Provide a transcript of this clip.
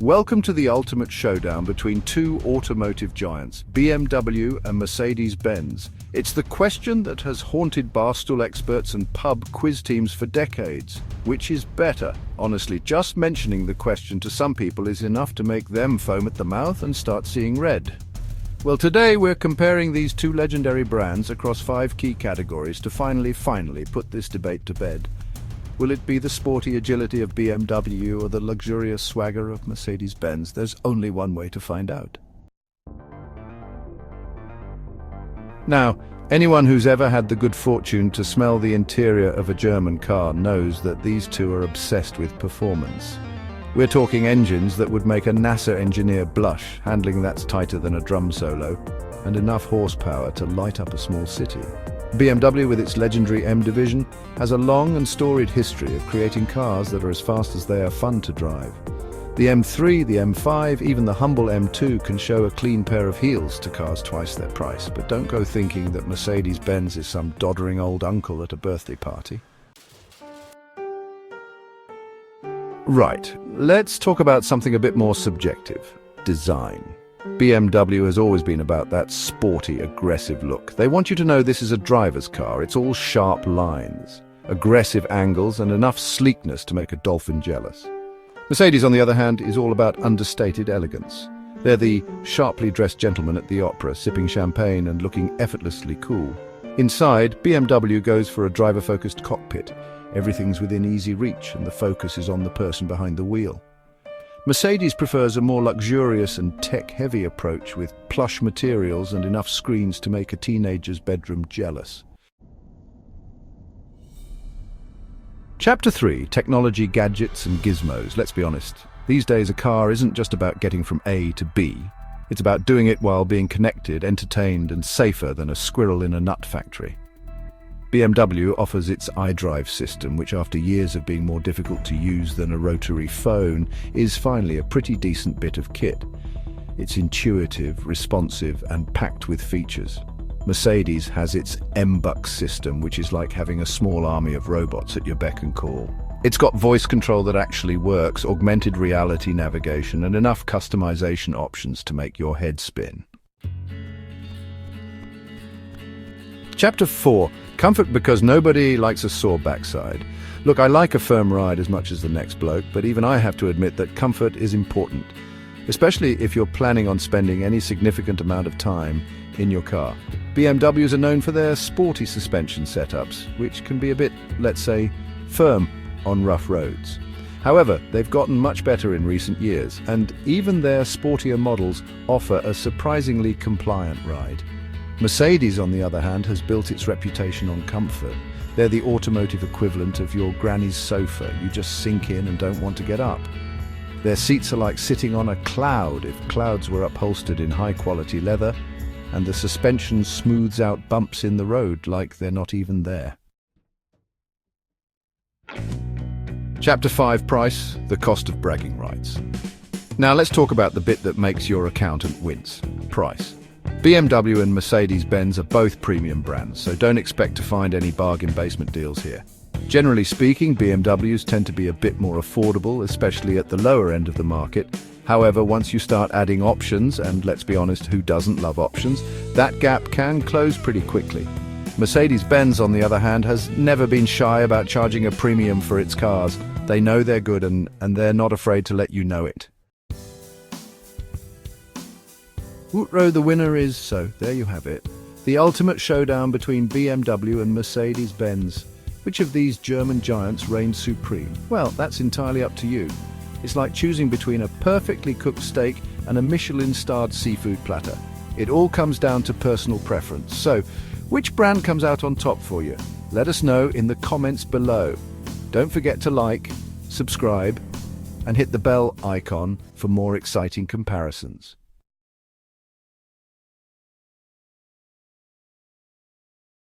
Welcome to the ultimate showdown between two automotive giants, BMW and Mercedes-Benz. It's the question that has haunted barstool experts and pub quiz teams for decades. Which is better? Honestly, just mentioning the question to some people is enough to make them foam at the mouth and start seeing red. Well, today we're comparing these two legendary brands across 5 key categories to finally put this debate to bed. Will it be the sporty agility of BMW or the luxurious swagger of Mercedes-Benz? There's only one way to find out. Now, anyone who's ever had the good fortune to smell the interior of a German car knows that these two are obsessed with performance. We're talking engines that would make a NASA engineer blush, handling that's tighter than a drum solo, and enough horsepower to light up a small city. BMW, with its legendary M division, has a long and storied history of creating cars that are as fast as they are fun to drive. The M3, the M5, even the humble M2 can show a clean pair of heels to cars twice their price, but don't go thinking that Mercedes-Benz is some doddering old uncle at a birthday party. Right, let's talk about something a bit more subjective: design. BMW has always been about that sporty, aggressive look. They want you to know this is a driver's car. It's all sharp lines, aggressive angles, and enough sleekness to make a dolphin jealous. Mercedes, on the other hand, is all about understated elegance. They're the sharply dressed gentleman at the opera, sipping champagne and looking effortlessly cool. Inside, BMW goes for a driver-focused cockpit. Everything's within easy reach, and the focus is on the person behind the wheel. Mercedes prefers a more luxurious and tech-heavy approach with plush materials and enough screens to make a teenager's bedroom jealous. Chapter 3: Technology, Gadgets and Gizmos. Let's be honest, these days a car isn't just about getting from A to B. It's about doing it while being connected, entertained and safer than a squirrel in a nut factory. BMW offers its iDrive system, which after years of being more difficult to use than a rotary phone, is finally a pretty decent bit of kit. It's intuitive, responsive and packed with features. Mercedes has its M-Buck system, which is like having a small army of robots at your beck and call. It's got voice control that actually works, augmented reality navigation and enough customization options to make your head spin. Chapter 4: Comfort, because nobody likes a sore backside. Look, I like a firm ride as much as the next bloke, but even I have to admit that comfort is important, especially if you're planning on spending any significant amount of time in your car. BMWs are known for their sporty suspension setups, which can be a bit, let's say, firm on rough roads. However, they've gotten much better in recent years, and even their sportier models offer a surprisingly compliant ride. Mercedes, on the other hand, has built its reputation on comfort. They're the automotive equivalent of your granny's sofa. You just sink in and don't want to get up. Their seats are like sitting on a cloud if clouds were upholstered in high-quality leather, and the suspension smooths out bumps in the road like they're not even there. Chapter 5: Price, the cost of bragging rights. Now let's talk about the bit that makes your accountant wince: price. BMW and Mercedes-Benz are both premium brands, so don't expect to find any bargain basement deals here. Generally speaking, BMWs tend to be a bit more affordable, especially at the lower end of the market. However, once you start adding options, and let's be honest, who doesn't love options, that gap can close pretty quickly. Mercedes-Benz, on the other hand, has never been shy about charging a premium for its cars. They know they're good and they're not afraid to let you know it. Wootro, the winner is, so there you have it. The ultimate showdown between BMW and Mercedes-Benz. Which of these German giants reigns supreme? Well, that's entirely up to you. It's like choosing between a perfectly cooked steak and a Michelin-starred seafood platter. It all comes down to personal preference. So, which brand comes out on top for you? Let us know in the comments below. Don't forget to like, subscribe, and hit the bell icon for more exciting comparisons.